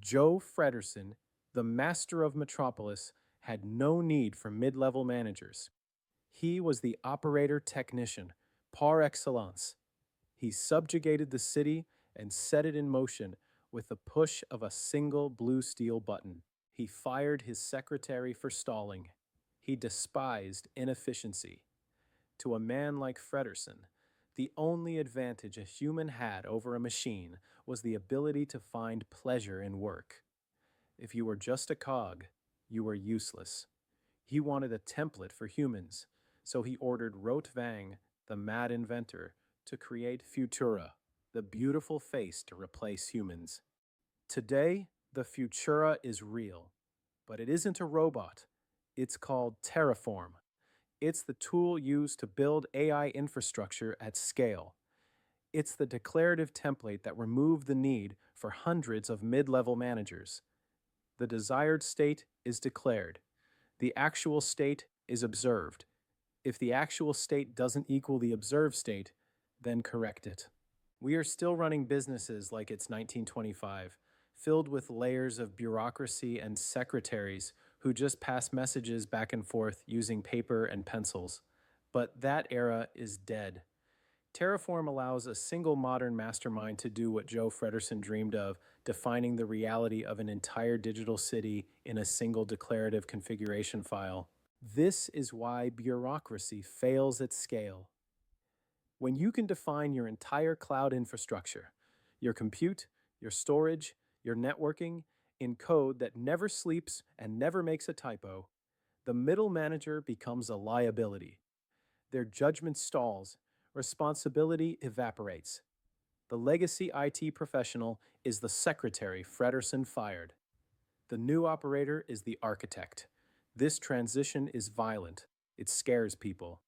Joe Fredersen, the master of Metropolis, had no need for mid-level managers. He was the operator technician, par excellence. He subjugated the city and set it in motion with the push of a single blue steel button. He fired his secretary for stalling. He despised inefficiency. To a man like Fredersen, the only advantage a human had over a machine was the ability to find pleasure in work. If you were just a cog, you were useless. He wanted a template for humans, so he ordered Rotvang, the mad inventor, to create Futura, the beautiful face to replace humans. Today, the Futura is real, but it isn't a robot. It's called Terraform. It's the tool used to build AI infrastructure at scale. It's the declarative template that removed the need for hundreds of mid-level managers. The desired state is declared. The actual state is observed. If the actual state doesn't equal the observed state, then correct it. We are still running businesses like it's 1925, filled with layers of bureaucracy and secretaries who just pass messages back and forth using paper and pencils. But that era is dead. Terraform allows a single modern mastermind to do what Joe Fredersen dreamed of, defining the reality of an entire digital city in a single declarative configuration file. This is why bureaucracy fails at scale. When you can define your entire cloud infrastructure, your compute, your storage, your networking, in code that never sleeps and never makes a typo, the middle manager becomes a liability. Their judgment stalls, responsibility evaporates. The legacy IT professional is the secretary Fredersen fired. The new operator is the architect. This transition is violent. It scares people.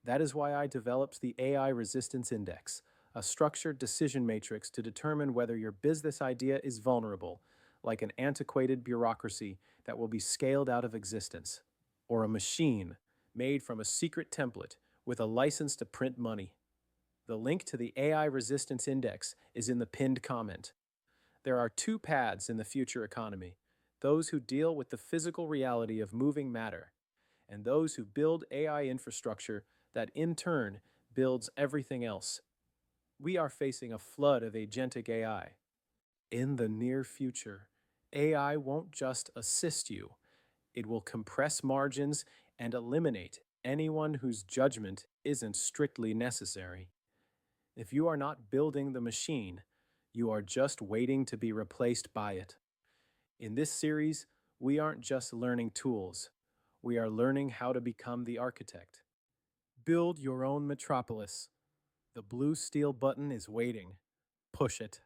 That is why I developed the AI Resistance Index, a structured decision matrix to determine whether your business idea is vulnerable, like an antiquated bureaucracy that will be scaled out of existence, or a machine made from a secret template with a license to print money. The link to the AI Resistance Index is in the pinned comment. There are two paths in the future economy: those who deal with the physical reality of moving matter, and those who build AI infrastructure that in turn builds everything else. We are facing a flood of agentic AI. In the near future, AI won't just assist you, it will compress margins and eliminate anyone whose judgment isn't strictly necessary. If you are not building the machine, you are just waiting to be replaced by it. In this series, we aren't just learning tools, we are learning how to become the architect. Build your own metropolis. The blue steel button is waiting. Push it.